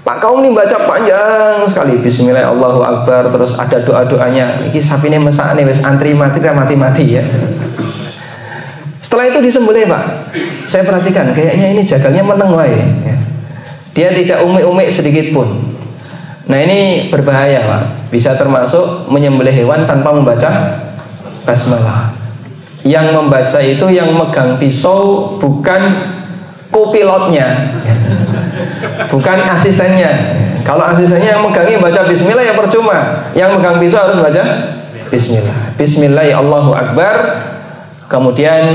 Speaker 1: Pak kaum ini baca panjang sekali, Bismillah Allahu Akbar, terus ada doa-doanya. Iki sapine mesakne wis antri mati dan mati-mati ya. Setelah itu disembelih Pak. Saya perhatikan kayaknya ini jagalnya meneng wae ya. Dia tidak umik-umik sedikit pun. Nah ini berbahaya Pak. Bisa termasuk menyembelih hewan tanpa membaca basmalah. Yang membaca itu yang megang pisau bukan kopilotnya, bukan asistennya. Kalau asistennya yang megangnya baca bismillah ya percuma. Yang megang pisau harus baca bismillah. Bismillah ya Allahu Akbar. Kemudian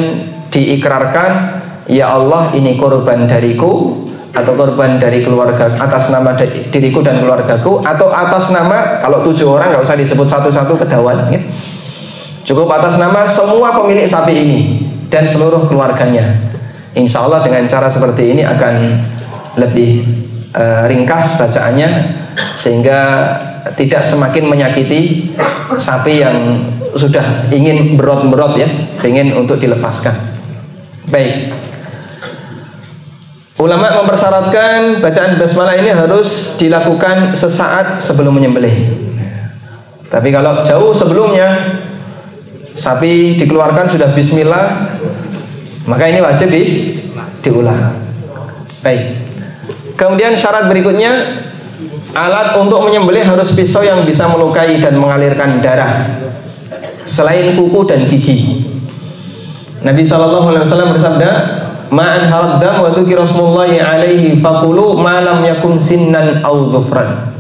Speaker 1: diikrarkan, ya Allah ini korban dariku, atau korban dari keluarga, atas nama diriku dan keluargaku, atau atas nama, kalau 7 orang nggak usah disebut satu-satu kedawan ya. Cukup atas nama semua pemilik sapi ini dan seluruh keluarganya. Insya Allah dengan cara seperti ini akan lebih ringkas bacaannya, sehingga tidak semakin menyakiti sapi yang sudah ingin berot-berot ya, ingin untuk dilepaskan. Baik, ulama mempersyaratkan bacaan basmalah ini harus dilakukan sesaat sebelum menyembelih. Tapi kalau jauh sebelumnya sapi dikeluarkan sudah bismillah, maka ini wajib diulang. Baik. Kemudian syarat berikutnya, alat untuk menyembelih harus pisau yang bisa melukai dan mengalirkan darah selain kuku dan gigi. Nabi SAW bersabda, ma'an haraddam wa dzukira rasulullahi alaihi faqulu ma lam yakun sinnan aw dhufran.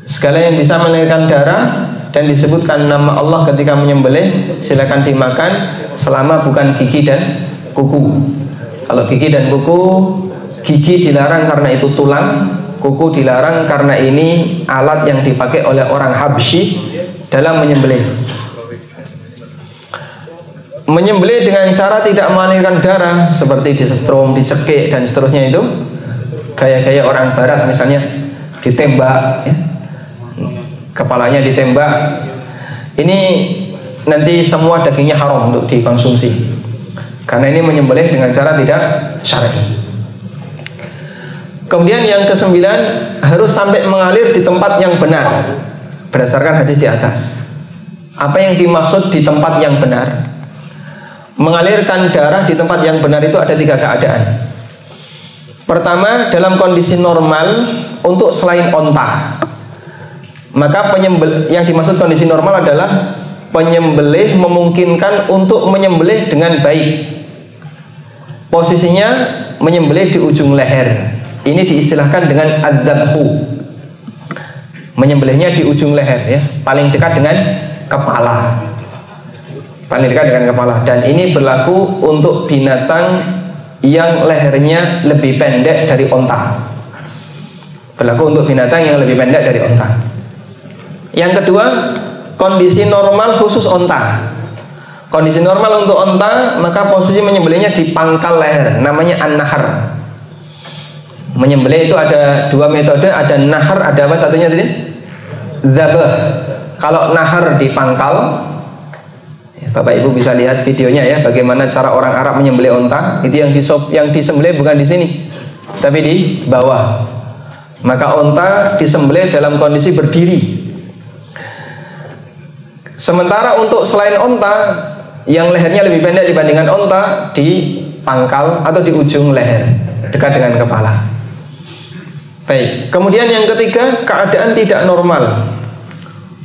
Speaker 1: Segala yang bisa mengalirkan darah dan disebutkan nama Allah ketika menyembelih, silakan dimakan selama bukan gigi dan kuku. Kalau gigi dan kuku, gigi dilarang karena itu tulang, kuku dilarang karena ini alat yang dipakai oleh orang Habsyi dalam menyembelih. Menyembelih dengan cara tidak mengalirkan darah seperti disetrum, dicekik dan seterusnya itu gaya-gaya orang barat, misalnya ditembak ya, kepalanya ditembak, ini nanti semua dagingnya haram untuk dikonsumsi karena ini menyembelih dengan cara tidak syar'i. Kemudian yang ke-9, harus sampai mengalir di tempat yang benar berdasarkan hadis di atas. Apa yang dimaksud di tempat yang benar? Mengalirkan darah di tempat yang benar itu ada 3 keadaan. Pertama, dalam kondisi normal untuk selain onta, maka yang dimaksud kondisi normal adalah penyembelih memungkinkan untuk menyembelih dengan baik. Posisinya menyembelih di ujung leher. Ini diistilahkan dengan adzabhu. Menyembelihnya di ujung leher ya, paling dekat dengan kepala. Paling dekat dengan kepala, dan ini berlaku untuk binatang yang lehernya lebih pendek dari onta. Berlaku untuk binatang yang lebih pendek dari onta. Yang kedua, kondisi normal khusus onta. Kondisi normal untuk onta, maka posisi menyembelihnya di pangkal leher, namanya an-nahar. Menyembelih itu ada 2 metode, ada nahar, ada apa satunya tadi? Zabah. Kalau nahar di pangkal, Bapak Ibu bisa lihat videonya ya, bagaimana cara orang Arab menyembelih onta. Itu yang disembelih bukan di sini, tapi di bawah. Maka onta disembelih dalam kondisi berdiri. Sementara untuk selain onta, yang lehernya lebih pendek dibandingkan onta, di pangkal atau di ujung leher, dekat dengan kepala. Baik. Kemudian yang ketiga, keadaan tidak normal.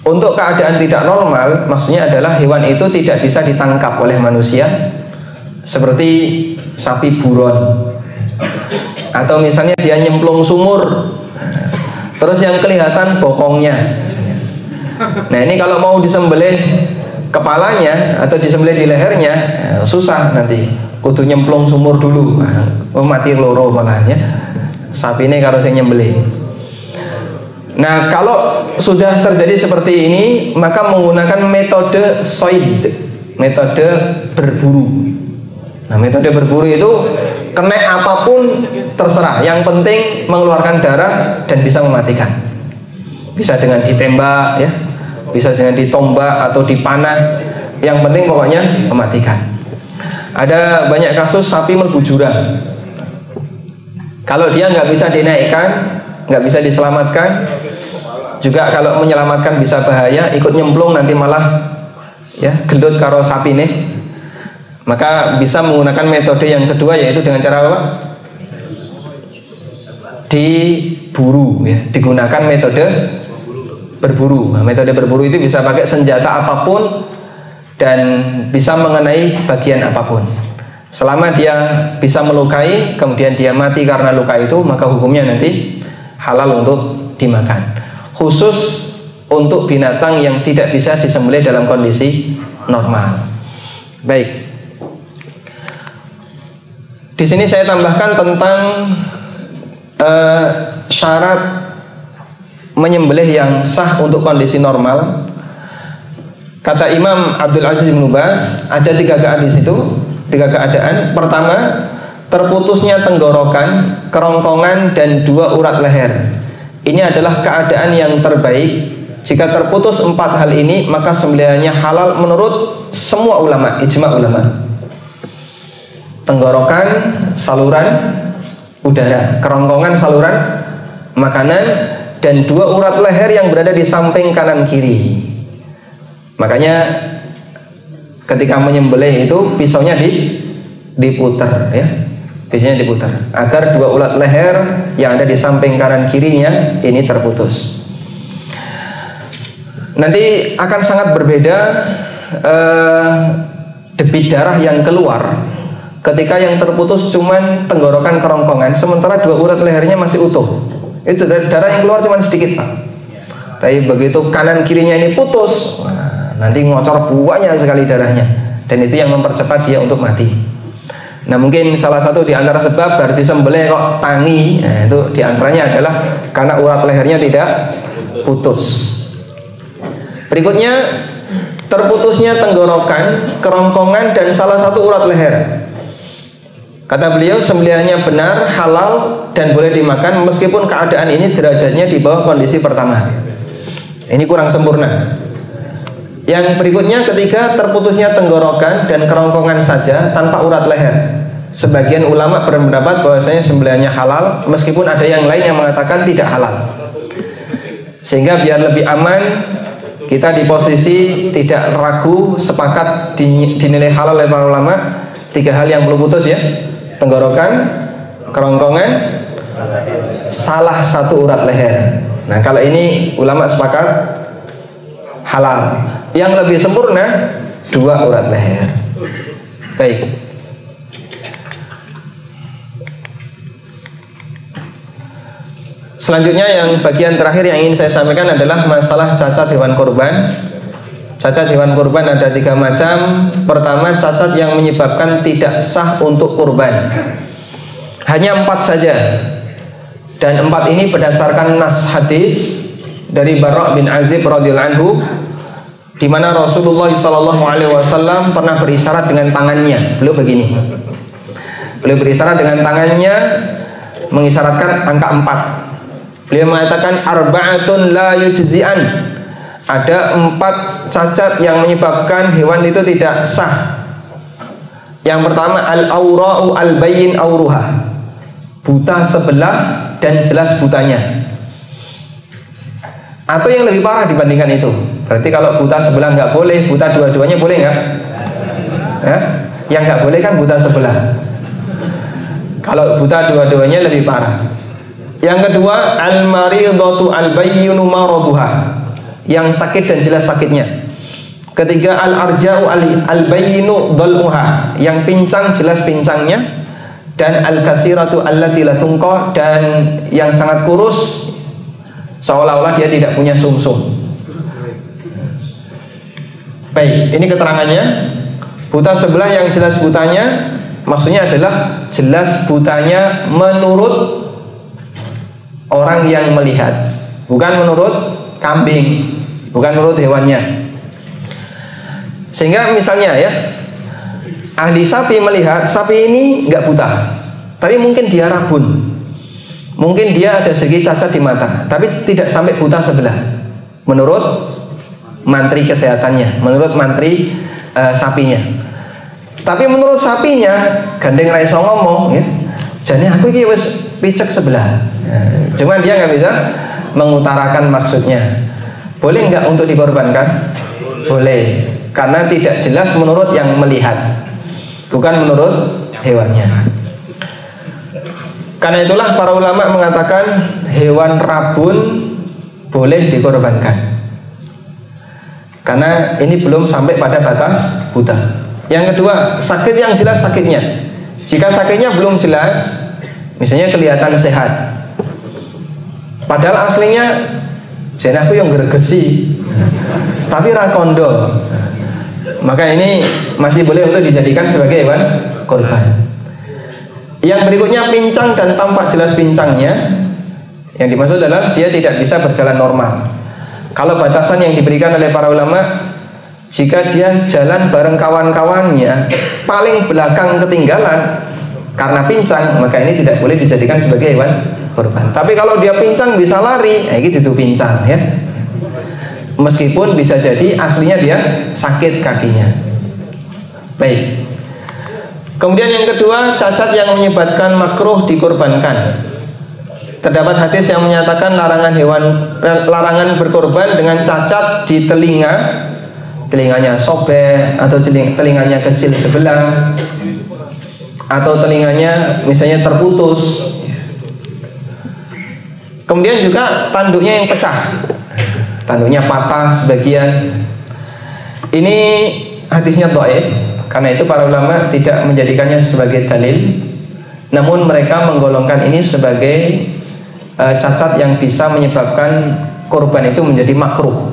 Speaker 1: Untuk keadaan tidak normal, maksudnya adalah hewan itu tidak bisa ditangkap oleh manusia, seperti sapi buron, atau misalnya dia nyemplung sumur, terus yang kelihatan bokongnya. Nah ini kalau mau disembelih kepalanya atau disembelih di lehernya, susah nanti, kudu nyemplung sumur dulu, mati loro malahnya sapi ini kalau saya nyembelih. Nah, kalau sudah terjadi seperti ini, maka menggunakan metode soid, metode berburu. Nah, metode berburu itu kena apapun terserah, yang penting mengeluarkan darah dan bisa mematikan. Bisa dengan ditembak, ya, bisa dengan ditombak atau dipanah. Yang penting pokoknya mematikan. Ada banyak kasus sapi mlebu jurang. Kalau dia nggak bisa dinaikkan, nggak bisa diselamatkan, juga kalau menyelamatkan bisa bahaya, ikut nyemplung nanti malah ya gelut karo sapi nih. Maka bisa menggunakan metode yang kedua, yaitu dengan cara apa? Diburu, ya, digunakan metode berburu. Nah, metode berburu itu bisa pakai senjata apapun dan bisa mengenai bagian apapun. Selama dia bisa melukai, kemudian dia mati karena luka itu, maka hukumnya nanti halal untuk dimakan. Khusus untuk binatang yang tidak bisa disembelih dalam kondisi normal. Baik. Di sini saya tambahkan tentang syarat menyembelih yang sah untuk kondisi normal. Kata Imam Abdul Aziz bin Baz, ada 3 keadaan di situ, 3 keadaan. Pertama, terputusnya tenggorokan, kerongkongan, dan 2 urat leher. Ini adalah keadaan yang terbaik. Jika terputus 4 hal ini, maka sembelihannya halal menurut semua ulama, ijma ulama. Tenggorokan, saluran udara, kerongkongan, saluran makanan, dan 2 urat leher yang berada di samping kanan kiri. Makanya ketika menyembelih itu pisaunya diputar, ya, pisaunya diputar agar 2 urat leher yang ada di samping kanan kirinya ini terputus. Nanti akan sangat berbeda debit darah yang keluar ketika yang terputus cuman tenggorokan, kerongkongan, sementara 2 urat lehernya masih utuh. Itu darah yang keluar cuma sedikit, Pak. Tapi begitu kanan kirinya ini putus, nanti ngocor banyak sekali darahnya, dan itu yang mempercepat dia untuk mati. Nah, mungkin salah satu di antara sebab berarti sembelih kok tangi, nah, itu di antaranya adalah karena urat lehernya tidak putus. Berikutnya, terputusnya tenggorokan, kerongkongan, dan salah satu urat leher. Kata beliau, sembelihannya benar, halal, dan boleh dimakan meskipun keadaan ini derajatnya di bawah kondisi pertama. Ini kurang sempurna. Yang berikutnya, ketiga, terputusnya tenggorokan dan kerongkongan saja tanpa urat leher. Sebagian ulama berpendapat bahwasanya sembelihannya halal meskipun ada yang lain yang mengatakan tidak halal. Sehingga biar lebih aman, kita di posisi tidak ragu, sepakat dinilai halal oleh para ulama. 3 hal yang belum putus, ya: tenggorokan, kerongkongan, salah satu urat leher. Nah, kalau ini ulama sepakat halal. Yang lebih sempurna 2 urat leher. Baik. Selanjutnya, yang bagian terakhir yang ingin saya sampaikan adalah masalah cacat hewan kurban. Cacat hewan kurban ada 3 macam. Pertama, cacat yang menyebabkan tidak sah untuk kurban. Hanya 4 saja. Dan 4 ini berdasarkan nas hadis dari Barra bin Azib radhiyallahu anhu, di mana Rasulullah SAW pernah berisyarat dengan tangannya. Beliau begini. Beliau berisyarat dengan tangannya, mengisyaratkan angka 4. Beliau mengatakan arba'atun la yujzi'an. Ada 4 cacat yang menyebabkan hewan itu tidak sah. Yang pertama, al-aura'u al-bayyin auruha. Buta sebelah dan jelas butanya. Atau yang lebih parah dibandingkan itu. Berarti kalau buta sebelah nggak boleh, buta dua-duanya boleh nggak? Ya? Yang nggak boleh kan buta sebelah. Kalau buta dua-duanya lebih parah. Yang kedua, al-maridatu al-bayyinu maraduha. Yang sakit dan jelas sakitnya. Ketiga, al-arja'u al-bayyinu dhal'uha. Yang pincang jelas pincangnya. Dan al-kasiratu allati la tunqa, dan yang sangat kurus seolah-olah dia tidak punya sumsum. Baik, ini keterangannya. Buta sebelah yang jelas butanya, maksudnya adalah jelas butanya menurut orang yang melihat. bukan menurut kambing, bukan menurut hewannya. Sehingga misalnya ya, ahli sapi melihat sapi ini nggak buta, tapi mungkin dia rabun, mungkin dia ada segi cacat di mata, tapi tidak sampai buta sebelah. Menurut mantri kesehatannya, menurut mantri sapinya. Tapi menurut sapinya, gandeng ra iso ngomong ya. Jane aku iki wis picek sebelah. Cuman dia nggak bisa mengutarakan maksudnya. Boleh nggak untuk dikorbankan? Boleh, karena tidak jelas menurut yang melihat, bukan menurut hewannya. Karena itulah para ulama mengatakan hewan rabun boleh dikorbankan, karena ini belum sampai pada batas buta. Yang kedua, sakit yang jelas sakitnya. Jika sakitnya belum jelas, misalnya kelihatan sehat, padahal aslinya jen aku yang gregesi, tapi rakondo, maka ini masih boleh untuk dijadikan sebagai hewan korban. Yang berikutnya, pincang dan tampak jelas pincangnya. Yang dimaksud adalah dia tidak bisa berjalan normal. Kalau batasan yang diberikan oleh para ulama, jika dia jalan bareng kawan-kawannya paling belakang ketinggalan karena pincang, maka ini tidak boleh dijadikan sebagai hewan korban. Tapi kalau dia pincang bisa lari, ini itu pincang ya. Meskipun bisa jadi aslinya dia sakit kakinya. Baik. Kemudian yang kedua, cacat yang menyebabkan makruh dikorbankan. Terdapat hadis yang menyatakan larangan berkorban dengan cacat di telinganya sobek, atau telinganya kecil sebelah, atau telinganya misalnya terputus. Kemudian juga tanduknya yang pecah, tanduknya patah sebagian. Ini hadisnya dhaif, karena itu para ulama tidak menjadikannya sebagai dalil, namun mereka menggolongkan ini sebagai cacat yang bisa menyebabkan korban itu menjadi makruh,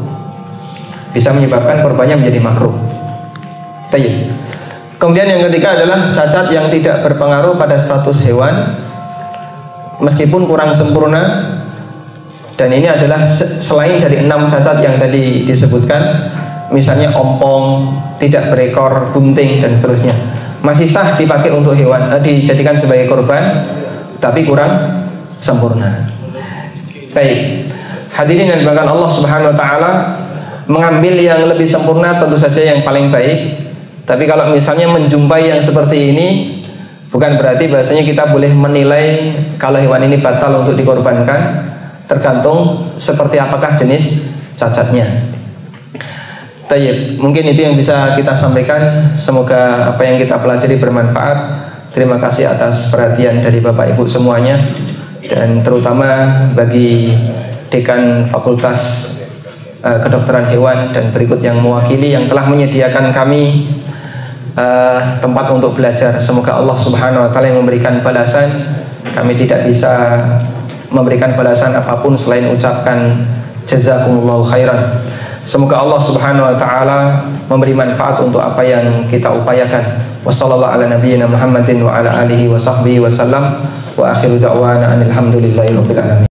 Speaker 1: bisa menyebabkan korbannya menjadi makruh. Tayyib. Kemudian yang ketiga adalah cacat yang tidak berpengaruh pada status hewan meskipun kurang sempurna, dan ini adalah selain dari 6 cacat yang tadi disebutkan, misalnya ompong, tidak berekor, bunting dan seterusnya, masih sah dipakai untuk hewan, dijadikan sebagai korban, tapi kurang sempurna. Baik, hadirin yang dimuliakan Allah Subhanahu wa taala, mengambil yang lebih sempurna tentu saja yang paling baik. Tapi kalau misalnya menjumpai yang seperti ini, bukan berarti bahasanya kita boleh menilai kalau hewan ini batal untuk dikorbankan, tergantung seperti apakah jenis cacatnya. Tayyib, mungkin itu yang bisa kita sampaikan. Semoga apa yang kita pelajari bermanfaat. Terima kasih atas perhatian dari Bapak Ibu semuanya, dan terutama bagi Dekan Fakultas Kedokteran Hewan dan berikut yang mewakili yang telah menyediakan kami tempat untuk belajar. Semoga Allah Subhanahu wa taala yang memberikan balasan. Kami tidak bisa memberikan balasan apapun selain ucapkan jazakumullahu khairan. Semoga Allah Subhanahu wa taala memberi manfaat untuk apa yang kita upayakan. Wassallallahu ala nabiyyina Muhammadin wa ala alihi wa sahbihi wasallam, wa akhiru da'wana alhamdulillahi rabbil alamin.